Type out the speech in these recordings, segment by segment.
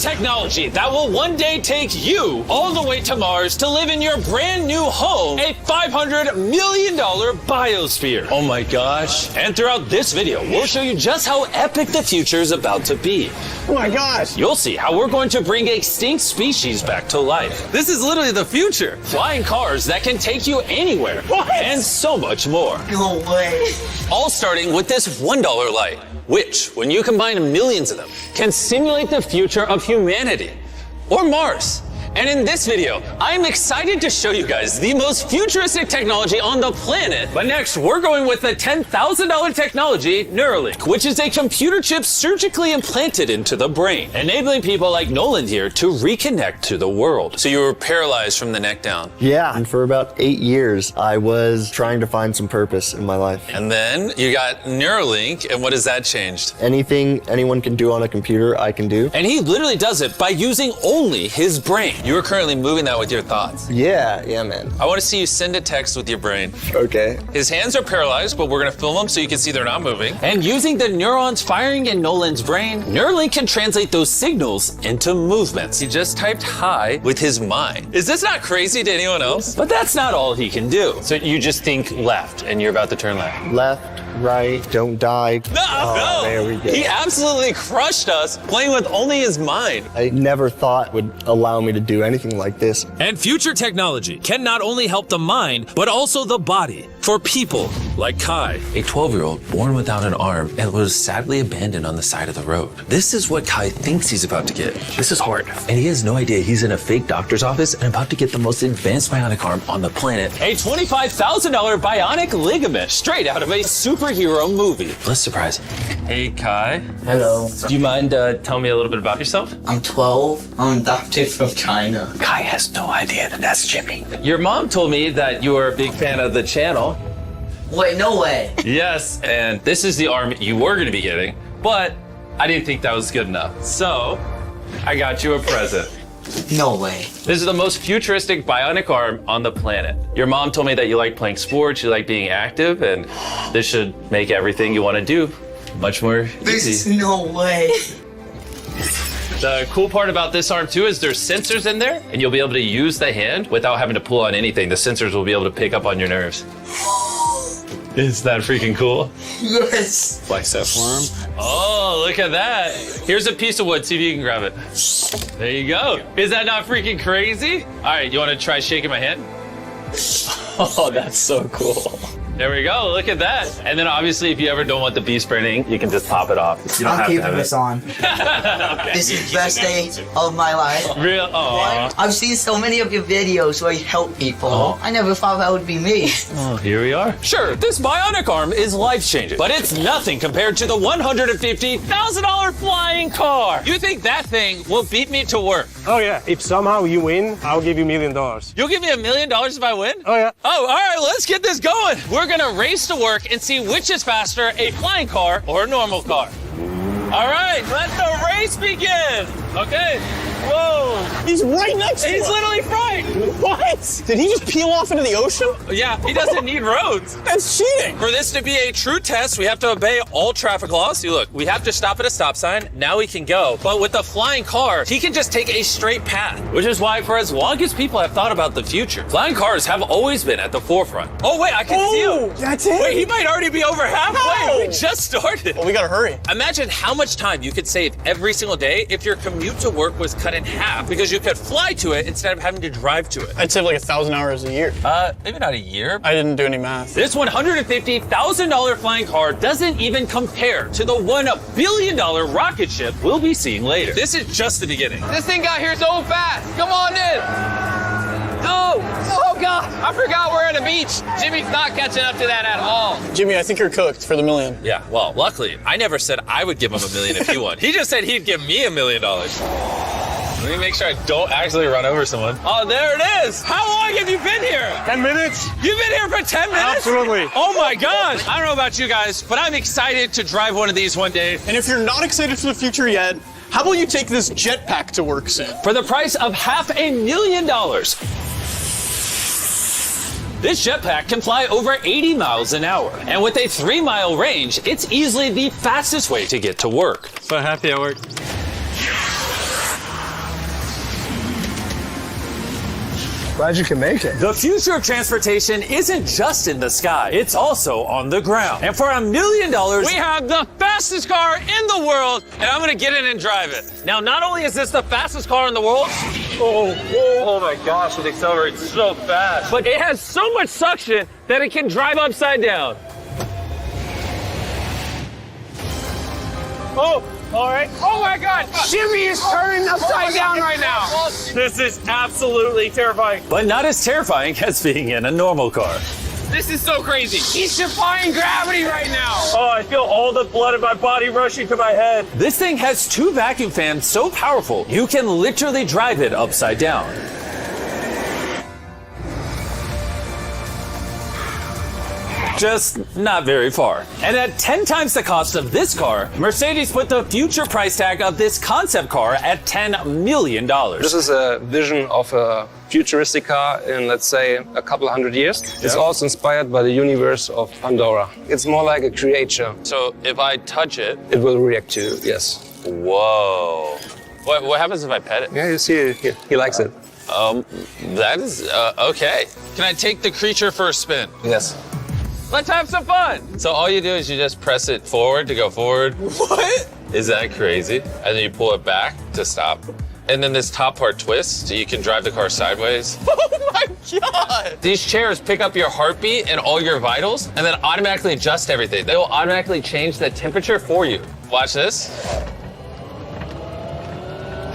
Technology that will one day take you all the way to Mars to live in your brand new home, a $500 million biosphere. Oh my gosh. And throughout this video, we'll show you just how epic the future is about to be. Oh my gosh. You'll see how we're going to bring extinct species back to life. This is literally the future. Flying cars that can take you anywhere. What? And so much more. No way. All starting with this $1 light, which, when you combine millions of them, can simulate the future of humanity or Mars. And in this video, I'm excited to show you guys the most futuristic technology on the planet. But next, we're going with the $10,000 technology, Neuralink, which is a computer chip surgically implanted into the brain, enabling people like Nolan here to reconnect to the world. So you were paralyzed from the neck down. Yeah, and for about 8 years, I was trying to find some purpose in my life. And then you got Neuralink, and what has that changed? Anything anyone can do on a computer, I can do. And he literally does it by using only his brain. You are currently moving that with your thoughts. Yeah, man. I want to see you send a text with your brain. Okay. His hands are paralyzed, but we're going to film them so you can see they're not moving. And using the neurons firing in Nolan's brain, Neuralink can translate those signals into movements. He just typed hi with his mind. Is this not crazy to anyone else? But that's not all he can do. So you just think left, and you're about to turn left. Left, right, don't die. No. There we go. He absolutely crushed us playing with only his mind. I never thought would allow me to do anything like this. And future technology can not only help the mind, but also the body for people like Kai. A 12-year-old born without an arm and was sadly abandoned on the side of the road. This is what Kai thinks he's about to get. This is hard. And he has no idea he's in a fake doctor's office and about to get the most advanced bionic arm on the planet. A $25,000 bionic ligament straight out of a superhero movie. Let's surprise him. Hey, Kai. Hello. Do you mind telling me a little bit about yourself? I'm 12. I'm adopted from China. Kai has no idea that that's Jimmy. Your mom told me that you were a big fan of the channel. Wait, no way. Yes, and this is the arm you were going to be getting, but I didn't think that was good enough. So, I got you a present. No way. This is the most futuristic bionic arm on the planet. Your mom told me that you like playing sports, you like being active, and this should make everything you want to do much more This easy. is no way. The cool part about this arm too is there's sensors in there, and you'll be able to use the hand without having to pull on anything. The sensors will be able to pick up on your nerves. Is that freaking cool? Yes. Bicep arm. Oh, look at that. Here's a piece of wood. See if you can grab it. There you go. Is that not freaking crazy? All right, you want to try shaking my hand? Oh, that's so cool. There we go. Look at that. And then obviously, if you ever don't want the beast branding, you can just pop it off. You don't I'm have to keeping have this it. on. Okay. This is the best day of my life. Real? Oh. I've seen so many of your videos where you help people. Oh. I never thought that would be me. Oh, here we are. Sure, this bionic arm is life-changing, but it's nothing compared to the $150,000 flying car. You think that thing will beat me to work? Oh yeah. If somehow you win, I'll give you $1 million. You'll give me $1 million if I win? Oh yeah. Oh, all right, let's get this going. We're gonna race to work and see which is faster, a flying car or a normal car. All right, let the race begin. Okay. Whoa. He's right next to He's us. literally right. What? Did he just peel off into the ocean? Yeah, he doesn't need roads. That's cheating. For this to be a true test, we have to obey all traffic laws. See, look, we have to stop at a stop sign. Now we can go. But with the flying car, he can just take a straight path, which is why for as long as people have thought about the future, flying cars have always been at the forefront. Oh, wait, I can see him. That's it. Wait, he might already be over halfway. No. We just started. Well, we gotta hurry. Imagine how much time you could save every single day if your commute to work was cut in half because you could fly to it instead of having to drive to it. I'd save like 1,000 hours a year. Maybe not a year. I didn't do any math. This $150,000 flying car doesn't even compare to the $1 billion rocket ship we'll be seeing later. This is just the beginning. This thing got here so fast. Come on in. No. Oh, God. I forgot we're at a beach. Jimmy's not catching up to that at all. Jimmy, I think you're cooked for the $1 million. Yeah, well, luckily, I never said I would give him $1 million if he won. He just said he'd give me $1 million. Let me make sure I don't actually run over someone. Oh, there it is. How long have you been here? 10 minutes? You've been here for 10 minutes? Absolutely. Oh my gosh. I don't know about you guys, but I'm excited to drive one of these one day. And if you're not excited for the future yet, how about you take this jetpack to work soon? For the price of $500,000. This jetpack can fly over 80 miles an hour. And with a 3-mile range, it's easily the fastest way to get to work. So happy I worked. Glad you can make it. The future of transportation isn't just in the sky, it's also on the ground. And for $1 million, We have the fastest car in the world, and I'm gonna get in and drive it. Now, not only is this the fastest car in the world, oh my gosh, it accelerates so fast, but it has so much suction that it can drive upside down. Oh, all right. Oh my God! Jimmy is turning upside down right now. This is absolutely terrifying. but not as terrifying as being in a normal car. This is so crazy. He's defying gravity right now. Oh, I feel all the blood in my body rushing to my head. This thing has 2 vacuum fans so powerful, you can literally drive it upside down. Just not very far. And at 10 times the cost of this car, Mercedes put the future price tag of this concept car at $10 million. This is a vision of a futuristic car in, let's say, a couple hundred years. It's also inspired by the universe of Pandora. It's more like a creature. So if I touch it, It will react to you, yes. whoa. What happens if I pet it? Yeah, you see, he likes it. That is, okay. Can I take the creature for a spin? Yes. Let's have some fun. So all you do is you just press it forward to go forward. What? Is that crazy? And then you pull it back to stop. And then this top part twists so you can drive the car sideways. Oh my God! These chairs pick up your heartbeat and all your vitals and then automatically adjust everything. They will automatically change the temperature for you. Watch this.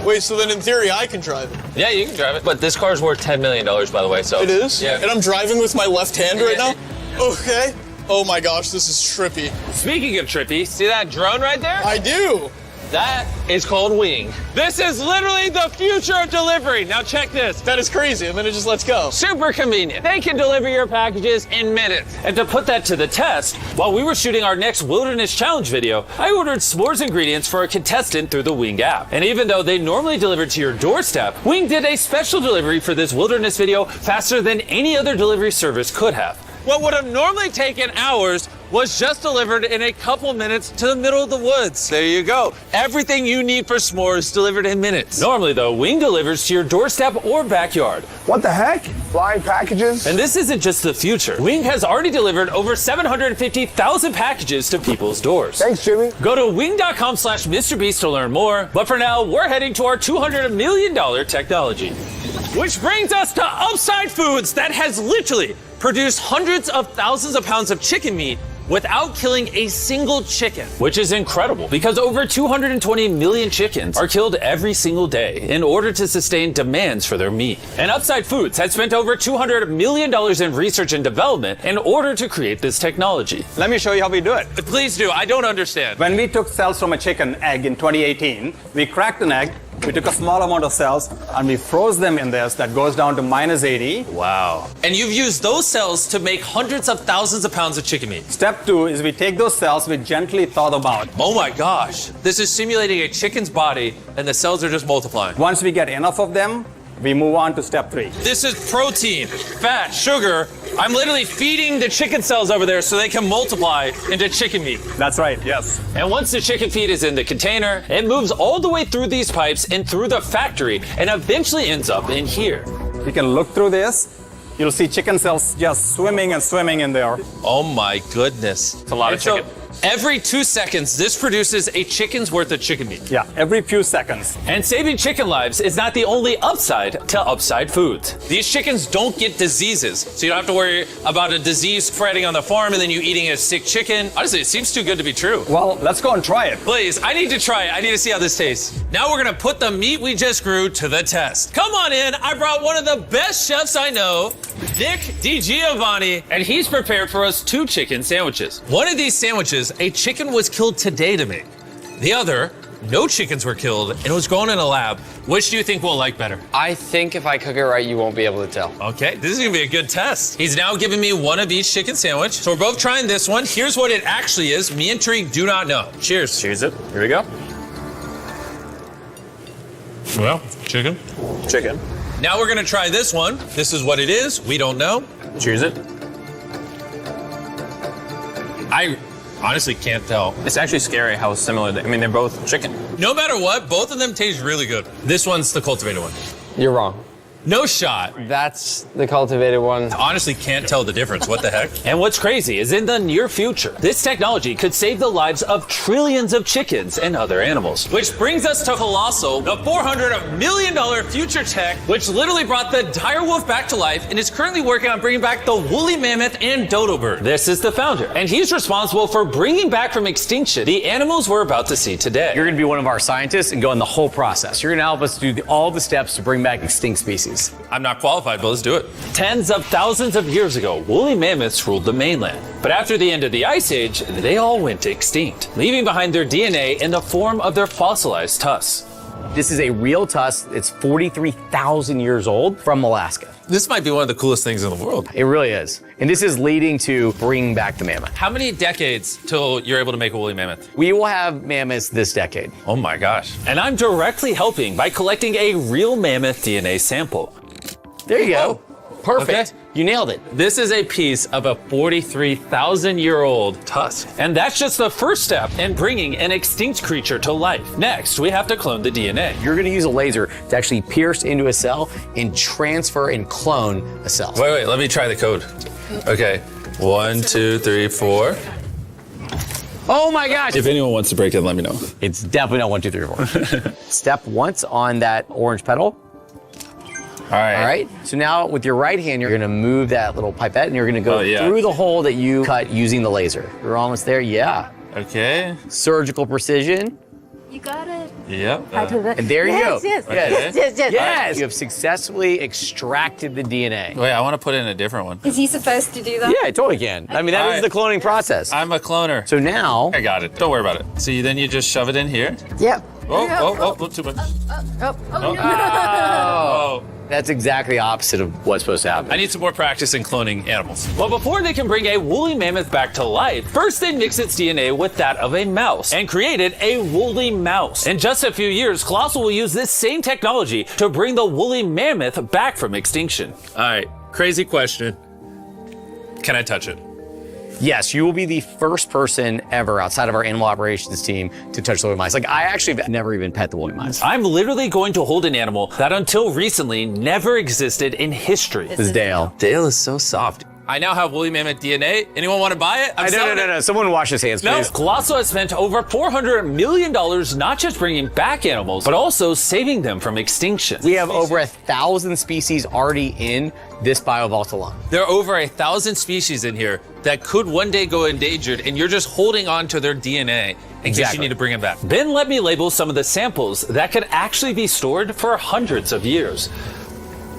Wait, so then in theory I can drive it? Yeah, you can drive it. But this car is worth $10 million, by the way, so. It is? Yeah. And I'm driving with my left hand right now? Okay. Oh my gosh, this is trippy. Speaking of trippy, see that drone right there? I do. That is called Wing. This is literally the future of delivery. Now check this. That is crazy, and then it just lets go. Super convenient. They can deliver your packages in minutes. And to put that to the test, while we were shooting our next Wilderness Challenge video, I ordered s'mores ingredients for a contestant through the Wing app. And even though they normally deliver to your doorstep, Wing did a special delivery for this Wilderness video faster than any other delivery service could have. What would have normally taken hours was just delivered in a couple minutes to the middle of the woods. There you go. Everything you need for s'mores delivered in minutes. Normally though, Wing delivers to your doorstep or backyard. What the heck? Flying packages? And this isn't just the future. Wing has already delivered over 750,000 packages to people's doors. Thanks, Jimmy. Go to wing.com/MrBeast to learn more. But for now, we're heading to our $200 million technology. Which brings us to Upside Foods that has literally produced hundreds of thousands of pounds of chicken meat without killing a single chicken. Which is incredible because over 220 million chickens are killed every single day in order to sustain demands for their meat. And Upside Foods has spent over $200 million in research and development in order to create this technology. Let me show you how we do it. Please do. I don't understand. When we took cells from a chicken egg in 2018, we cracked an egg, we took a small amount of cells, and we froze them in this. That goes down to -80. Wow. And you've used those cells to make hundreds of thousands of pounds of chicken meat. Step 2 is we take those cells, we gently thaw them out. Oh my gosh. This is simulating a chicken's body and the cells are just multiplying. Once we get enough of them, we move on to step 3. This is protein, fat, sugar. I'm literally feeding the chicken cells over there so they can multiply into chicken meat. That's right, yes. And once the chicken feed is in the container, it moves all the way through these pipes and through the factory and eventually ends up in here. You can look through this. You'll see chicken cells just swimming and swimming in there. Oh my goodness. It's a lot of chicken. Every 2 seconds, this produces a chicken's worth of chicken meat. Yeah, every few seconds. And saving chicken lives is not the only upside to Upside Foods. These chickens don't get diseases, so you don't have to worry about a disease spreading on the farm and then you eating a sick chicken. Honestly, it seems too good to be true. Well, let's go and try it. Please, I need to try it. I need to see how this tastes. Now we're gonna put the meat we just grew to the test. Come on in, I brought one of the best chefs I know, Nick DiGiovanni, and he's prepared for us 2 chicken sandwiches. One of these sandwiches, a chicken was killed today to make. The other, no chickens were killed and it was grown in a lab. Which do you think we'll like better? I think if I cook it right, you won't be able to tell. Okay, this is gonna be a good test. He's now giving me one of each chicken sandwich. So we're both trying this one. Here's what it actually is. Me and Tariq do not know. Cheers. Cheers it. Here we go. Well, chicken. Chicken. Now we're gonna try this one. This is what it is. We don't know. Cheers it. I honestly can't tell. It's actually scary how similar they, I mean, they're both chicken. No matter what, both of them taste really good. This one's the cultivated one. You're wrong. No shot. That's the cultivated one. Honestly, can't tell the difference. What the heck? And what's crazy is in the near future, this technology could save the lives of trillions of chickens and other animals. Which brings us to Colossal, the $400 million future tech, which literally brought the direwolf back to life and is currently working on bringing back the woolly mammoth and dodo bird. This is the founder, and he's responsible for bringing back from extinction the animals we're about to see today. You're going to be one of our scientists and go in the whole process. You're going to help us do all the steps to bring back extinct species. I'm not qualified, but let's do it. Tens of thousands of years ago, woolly mammoths ruled the mainland. But after the end of the Ice Age, they all went extinct, leaving behind their DNA in the form of their fossilized tusks. This is a real tusk. It's 43,000 years old from Alaska. This might be one of the coolest things in the world. It really is. And this is leading to bringing back the mammoth. How many decades till you're able to make a woolly mammoth? We will have mammoths this decade. Oh my gosh. And I'm directly helping by collecting a real mammoth DNA sample. There you go. Perfect. Okay. You nailed it. This is a piece of a 43,000-year-old tusk. And that's just the first step in bringing an extinct creature to life. Next, we have to clone the DNA. You're going to use a laser to actually pierce into a cell and transfer and clone a cell. Wait, let me try the code. Okay, 1, 2, 3, 4. Oh my gosh. If anyone wants to break it, let me know. It's definitely not 1, 2, 3, 4. Step once on that orange petal. All right. All right. So now with your right hand, you're going to move that little pipette and you're going to go through the hole that you cut using the laser. You're almost there. Yeah. Okay. Surgical precision. You got it. Yep. And there you go. Yes. Okay. Yes. You have successfully extracted the DNA. Wait, I want to put in a different one. Is he supposed to do that? Yeah, I totally can. I mean, that is the cloning process. I'm a cloner. So now. I got it. Don't worry about it. So then you just shove it in here. Yep. Oh, too much. Oh. That's exactly opposite of what's supposed to happen. I need some more practice in cloning animals. Well, before they can bring a woolly mammoth back to life, first they mix its DNA with that of a mouse and created a woolly mouse. In just a few years, Colossal will use this same technology to bring the woolly mammoth back from extinction. All right, crazy question. Can I touch it? Yes, you will be the first person ever outside of our animal operations team to touch the woolly mice. Like, I actually have never even pet the woolly mice. I'm literally going to hold an animal that until recently never existed in history. This is Dale. Dale is so soft. I now have woolly mammoth DNA. Anyone want to buy it? No. Someone wash his hands, please. Colossal has spent over $400 million not just bringing back animals, but also saving them from extinction. We have over 1,000 species already in this biovault alone. There are over 1,000 species in here that could one day go endangered, and you're just holding on to their DNA in case you need to bring them back. Then let me label some of the samples that could actually be stored for hundreds of years.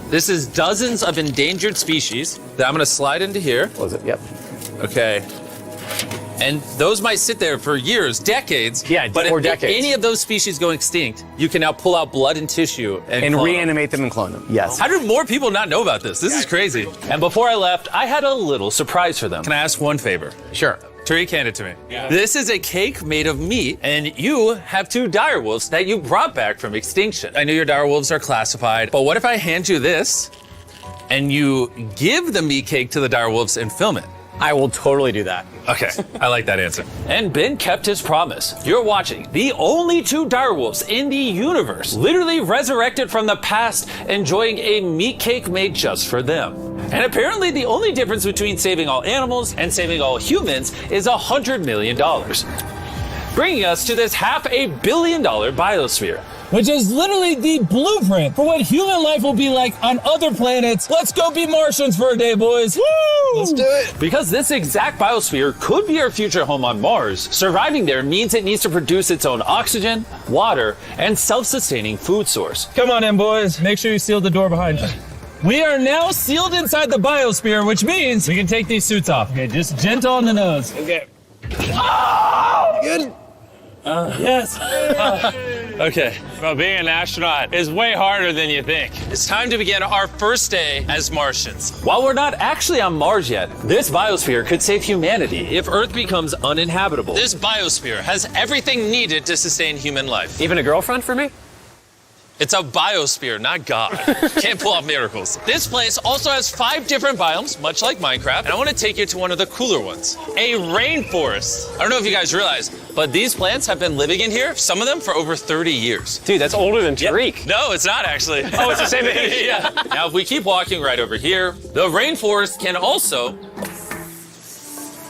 This is dozens of endangered species that I'm going to slide into here. Was it? Yep. Okay. And those might sit there for years, decades. Yeah, but or if decades. any of those species go extinct, you can now pull out blood and tissue and reanimate them and clone them. Yes. How do more people not know about this? This is crazy. And before I left, I had a little surprise for them. Can I ask one favor? Sure. Tariq, hand it to me. Yeah. This is a cake made of meat, and you have 2 direwolves that you brought back from extinction. I know your direwolves are classified, but what if I hand you this, and you give the meat cake to the direwolves and film it? I will totally do that. Okay, I like that answer. And Ben kept his promise. You're watching the only 2 direwolves in the universe, literally resurrected from the past, enjoying a meat cake made just for them. And apparently the only difference between saving all animals and saving all humans is $100 million. Bringing us to this $500 million biosphere. Which is literally the blueprint for what human life will be like on other planets. Let's go be Martians for a day, boys. Woo! Let's do it. Because this exact biosphere could be our future home on Mars, surviving there means it needs to produce its own oxygen, water, and self-sustaining food source. Come on in, boys. Make sure you seal the door behind you. We are now sealed inside the biosphere, which means we can take these suits off. Okay, just gentle on the nose. Okay. Oh! Good. Yes. Okay. Well, being an astronaut is way harder than you think. It's time to begin our first day as Martians. While we're not actually on Mars yet, this biosphere could save humanity if Earth becomes uninhabitable. This biosphere has everything needed to sustain human life. Even a girlfriend for me? It's a biosphere, not God. Can't pull off miracles. This place also has 5 different biomes, much like Minecraft, and I want to take you to one of the cooler ones, a rainforest. I don't know if you guys realize, but these plants have been living in here, some of them for over 30 years. Dude, that's older than Tariq. Yeah. No, it's not actually. Oh, it's the same age? Yeah. Now, if we keep walking right over here, the rainforest can also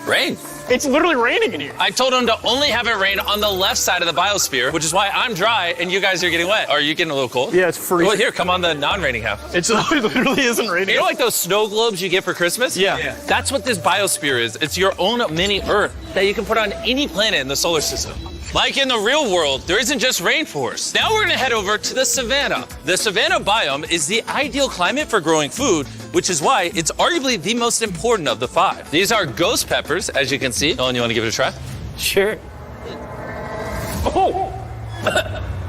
rain. It's literally raining in here. I told them to only have it rain on the left side of the biosphere, which is why I'm dry and you guys are getting wet. Are you getting a little cold? Yeah, it's freezing. Well, here, come on the non-raining half. It literally isn't raining. You know like those snow globes you get for Christmas? Yeah. That's what this biosphere is. It's your own mini Earth that you can put on any planet in the solar system. Like in the real world, there isn't just rainforests. Now we're gonna head over to the savanna. The savanna biome is the ideal climate for growing food, which is why it's arguably the most important of the 5. These are ghost peppers, as you can see. Nolan, you wanna give it a try? Sure. Oh!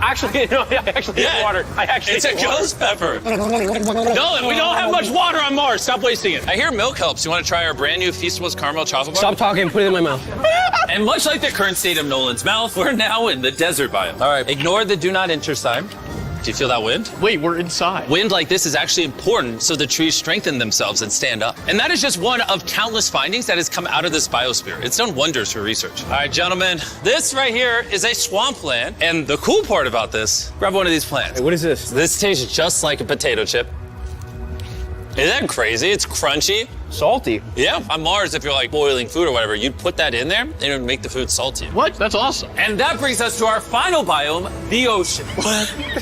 Actually, no, I actually need water. It's a ghost pepper. Nolan, we don't have much water on Mars. Stop wasting it. I hear milk helps. You want to try our brand new Feastables caramel chocolate bar? Stop talking and put it in my mouth. And much like the current state of Nolan's mouth, we're now in the desert biome. All right, ignore the do not enter sign. Do you feel that wind? Wait, we're inside. Wind like this is actually important so the trees strengthen themselves and stand up. And that is just one of countless findings that has come out of this biosphere. It's done wonders for research. All right, gentlemen, this right here is a swampland. And the cool part about this, grab one of these plants. Hey, what is this? This tastes just like a potato chip. Isn't that crazy? It's crunchy. Salty. Yeah. On Mars, if you're like boiling food or whatever, you'd put that in there and it would make the food salty. What? That's awesome. And that brings us to our final biome, the ocean.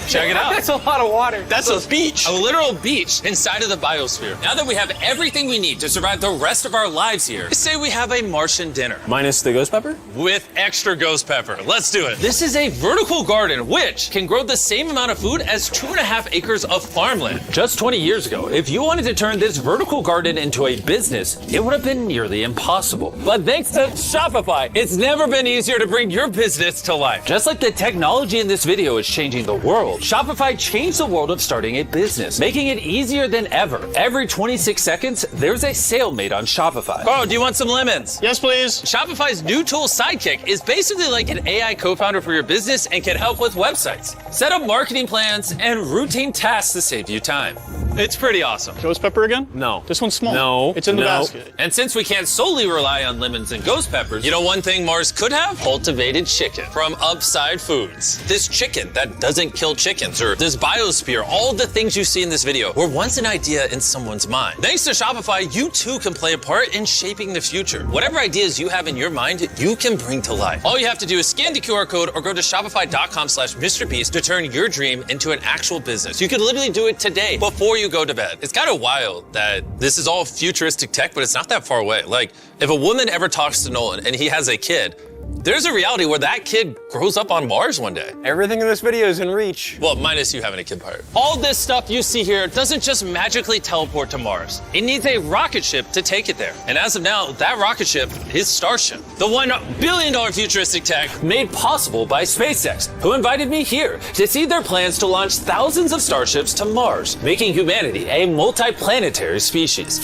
Check it out. That's a lot of water. That's a beach. A literal beach inside of the biosphere. Now that we have everything we need to survive the rest of our lives here, say we have a Martian dinner. Minus the ghost pepper? With extra ghost pepper. Let's do it. This is a vertical garden, which can grow the same amount of food as 2.5 acres of farmland. Just 20 years ago, if you wanted to turn this vertical garden into a business, it would have been nearly impossible. But thanks to Shopify, it's never been easier to bring your business to life. Just like the technology in this video is changing the world, Shopify changed the world of starting a business, making it easier than ever. Every 26 seconds, there's a sale made on Shopify. Oh, do you want some lemons? Yes, please. Shopify's new tool, Sidekick, is basically like an AI co-founder for your business and can help with websites, set up marketing plans, and routine tasks to save you time. It's pretty awesome. Ghost pepper again? No. This one's small. No. It's in the basket. And since we can't solely rely on lemons and ghost peppers, you know one thing Mars could have? Cultivated chicken from Upside Foods. This chicken that doesn't kill chickens, or this biosphere, all the things you see in this video were once an idea in someone's mind. Thanks to Shopify, you too can play a part in shaping the future. Whatever ideas you have in your mind, you can bring to life. All you have to do is scan the QR code or go to shopify.com/MrBeast to turn your dream into an actual business. You can literally do it today before you go to bed. It's kind of wild that this is all futuristic tech, but it's not that far away. Like, if a woman ever talks to Nolan and he has a kid, there's a reality where that kid grows up on Mars one day. Everything in this video is in reach. Well, minus you having a kid part. All this stuff you see here doesn't just magically teleport to Mars. It needs a rocket ship to take it there. And as of now, that rocket ship is Starship, the $1 billion futuristic tech made possible by SpaceX, who invited me here to see their plans to launch thousands of starships to Mars, making humanity a multi-planetary species.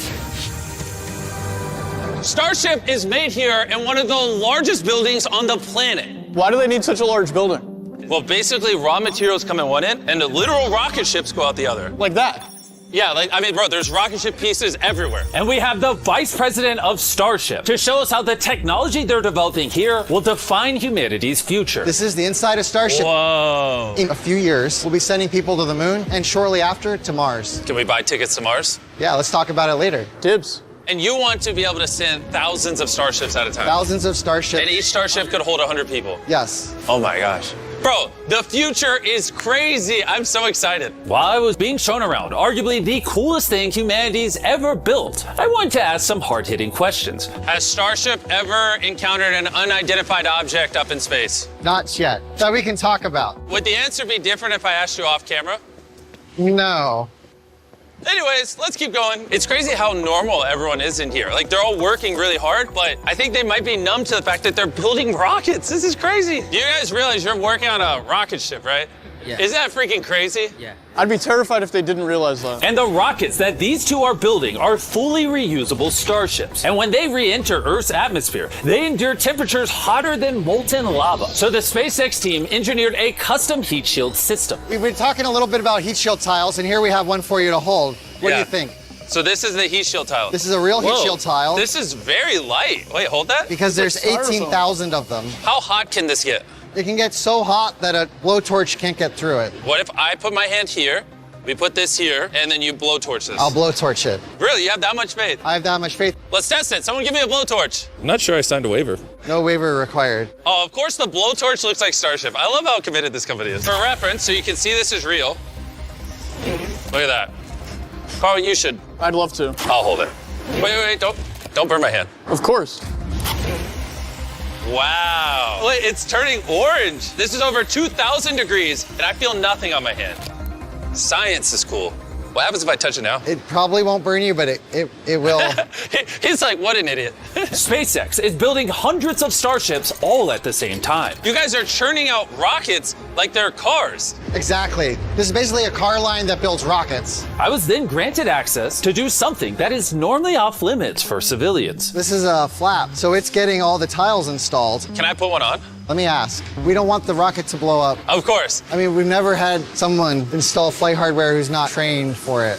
Starship is made here in one of the largest buildings on the planet. Why do they need such a large building? Well, basically, raw materials come in one end, and the literal rocket ships go out the other. Like that? Yeah, bro, there's rocket ship pieces everywhere. And we have the vice president of Starship to show us how the technology they're developing here will define humanity's future. This is the inside of Starship. Whoa. In a few years, we'll be sending people to the moon, and shortly after, to Mars. Can we buy tickets to Mars? Yeah, let's talk about it later. Dibs. And you want to be able to send thousands of starships at a time? Thousands of starships. And each starship could hold 100 people? Yes. Oh my gosh. Bro, the future is crazy. I'm so excited. While I was being shown around, arguably the coolest thing humanity's ever built, I wanted to ask some hard-hitting questions. Has Starship ever encountered an unidentified object up in space? Not yet. That we can talk about. Would the answer be different if I asked you off camera? No. Anyways, let's keep going. It's crazy how normal everyone is in here. Like, they're all working really hard, but I think they might be numb to the fact that they're building rockets. This is crazy. You guys realize you're working on a rocket ship, right? Yeah. Isn't that freaking crazy? Yeah. I'd be terrified if they didn't realize that. And the rockets that these two are building are fully reusable starships. And when they re-enter Earth's atmosphere, they endure temperatures hotter than molten lava. So the SpaceX team engineered a custom heat shield system. We've been talking a little bit about heat shield tiles, and here we have one for you to hold. What do you think? So this is the heat shield tile. This is a real heat shield tile. This is very light. Wait, hold that. Because there's 18,000 of them. How hot can this get? It can get so hot that a blowtorch can't get through it. What if I put my hand here, we put this here, and then you blowtorch this? I'll blowtorch it. Really? You have that much faith? I have that much faith. Let's test it. Someone give me a blowtorch. I'm not sure I signed a waiver. No waiver required. Oh, of course the blowtorch looks like Starship. I love how committed this company is. For reference, so you can see this is real. Look at that. Carl, you should. I'd love to. I'll hold it. Wait, don't burn my hand. Of course. Wow. Wait, it's turning orange. This is over 2,000 degrees, and I feel nothing on my hand. Science is cool. What happens if I touch it now? It probably won't burn you, but it will. He's like, what an idiot. SpaceX is building hundreds of starships all at the same time. You guys are churning out rockets like they're cars. Exactly. This is basically a car line that builds rockets. I was then granted access to do something that is normally off limits for civilians. This is a flap, so it's getting all the tiles installed. Can I put one on? Let me ask. We don't want the rocket to blow up. Of course. I mean, we've never had someone install flight hardware who's not trained for it.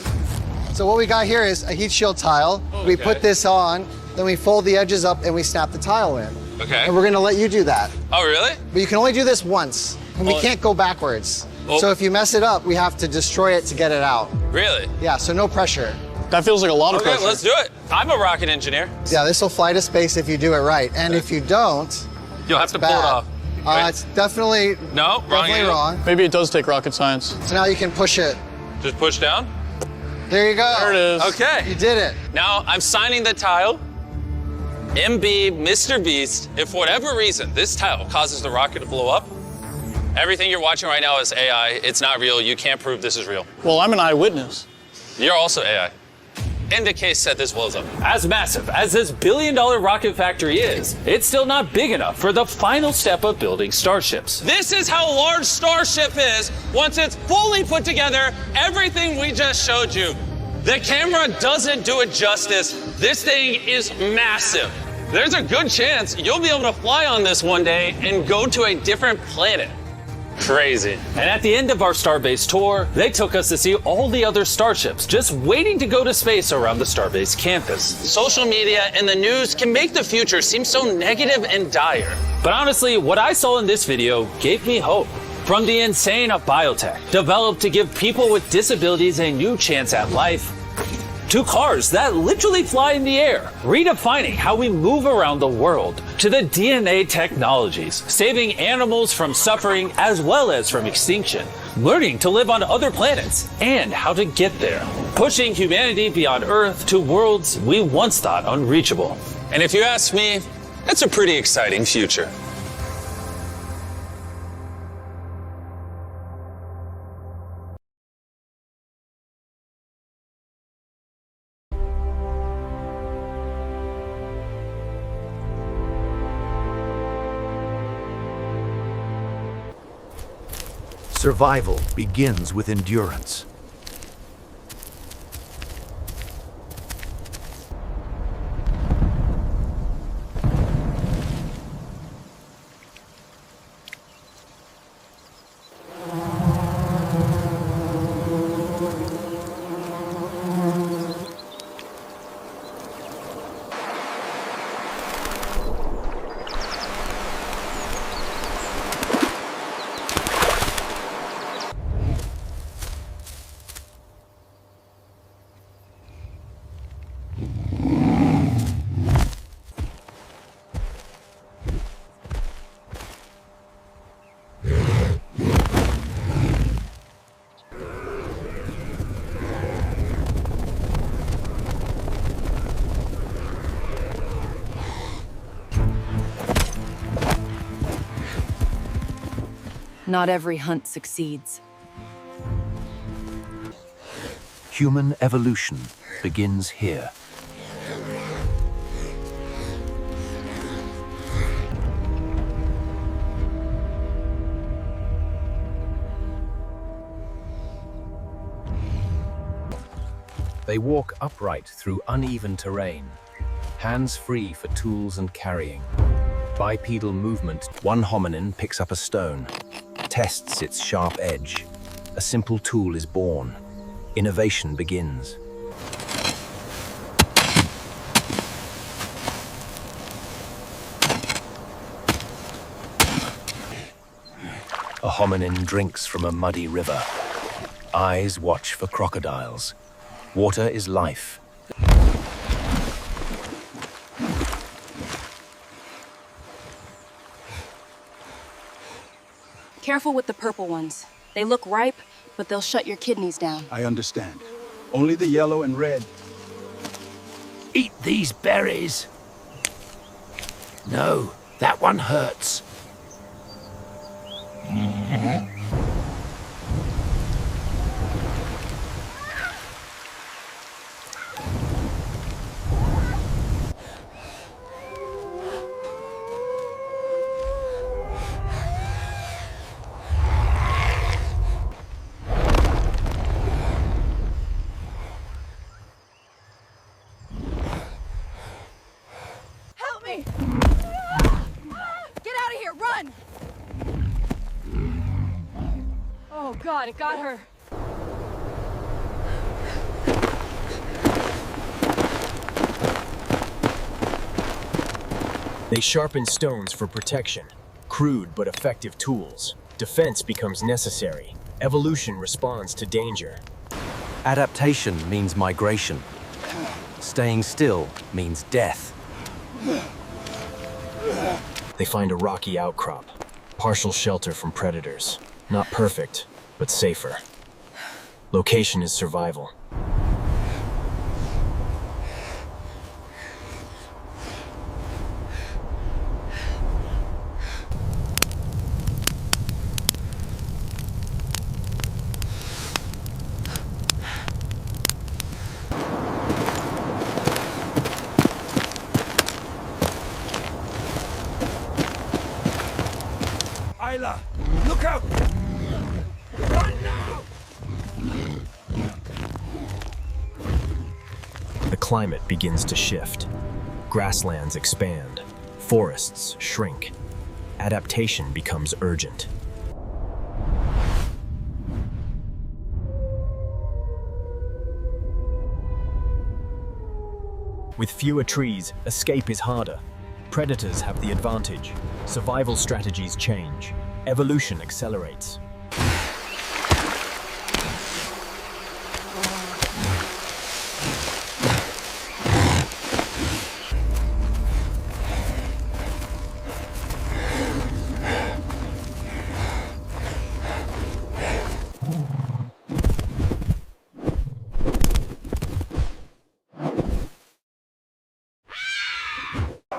So what we got here is a heat shield tile. Okay. We put this on, then we fold the edges up and we snap the tile in. Okay. And we're gonna let you do that. Oh, really? But you can only do this once, and we can't go backwards. Oh. So if you mess it up, we have to destroy it to get it out. Really? Yeah, so no pressure. That feels like a lot of Okay, pressure. let's do it. I'm a rocket engineer. Yeah, this will fly to space if you do it right. And if you don't, You'll have to pull it bad. off. Right. It's definitely No, wrong definitely angle. wrong. Maybe it does take rocket science. So now you can push it. Just push down. There you go. There it is. Okay. You did it. Now I'm signing the tile. MB, Mr. Beast, if for whatever reason this tile causes the rocket to blow up, everything you're watching right now is AI. It's not real. You can't prove this is real. Well, I'm an eyewitness. You're also AI. In the case that this blows up. As massive as this billion-dollar rocket factory is, it's still not big enough for the final step of building starships. This is how large Starship is once it's fully put together. Everything we just showed you. The camera doesn't do it justice. This thing is massive. There's a good chance you'll be able to fly on this one day and go to a different planet. Crazy. And at the end of our Starbase tour, they took us to see all the other starships just waiting to go to space around the Starbase campus. Social media and the news can make the future seem so negative and dire. But honestly, what I saw in this video gave me hope. From the insane of biotech, developed to give people with disabilities a new chance at life, to cars that literally fly in the air, redefining how we move around the world, to the DNA technologies, saving animals from suffering as well as from extinction, learning to live on other planets and how to get there, pushing humanity beyond Earth to worlds we once thought unreachable. And if you ask me, that's a pretty exciting future. Survival begins with endurance. Not every hunt succeeds. Human evolution begins here. They walk upright through uneven terrain, hands free for tools and carrying. Bipedal movement. One hominin picks up a stone, tests its sharp edge. A simple tool is born. Innovation begins. A hominin drinks from a muddy river. Eyes watch for crocodiles. Water is life. Careful with the purple ones. They look ripe, but they'll shut your kidneys down. I understand. Only the yellow and red. Eat these berries. No, that one hurts. Help me! Get out of here, run! Oh God, it got her. They sharpen stones for protection. Crude but effective tools. Defense becomes necessary. Evolution responds to danger. Adaptation means migration. Staying still means death. They find a rocky outcrop. Partial shelter from predators. Not perfect, but safer. Location is survival. Isla, look out! Run now! The climate begins to shift. Grasslands expand. Forests shrink. Adaptation becomes urgent. With fewer trees, escape is harder. Predators have the advantage. Survival strategies change. Evolution accelerates.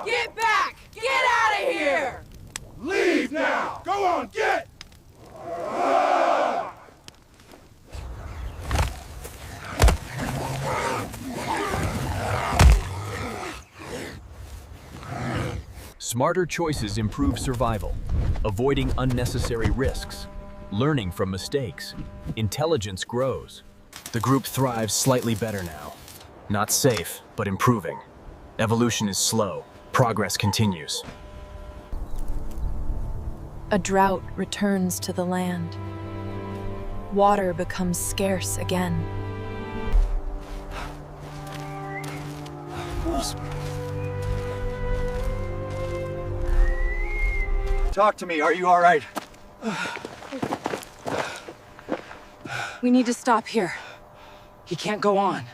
Get back! Get out of here! Leave now! Go on, get! Smarter choices improve survival, avoiding unnecessary risks, learning from mistakes. Intelligence grows. The group thrives slightly better now. Not safe, but improving. Evolution is slow. Progress continues. A drought returns to the land. Water becomes scarce again. Talk to me, are you all right? We need to stop here. He can't go on.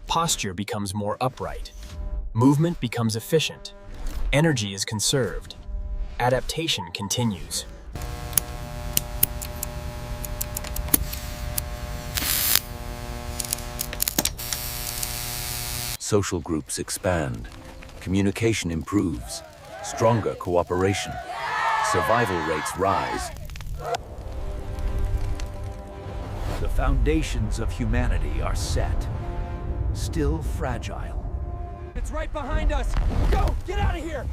Posture becomes more upright. Movement becomes efficient. Energy is conserved. Adaptation continues. Social groups expand. Communication improves. stronger cooperation. Survival rates rise. The foundations of humanity are set, still fragile. It's right behind us. Go! Get out of here!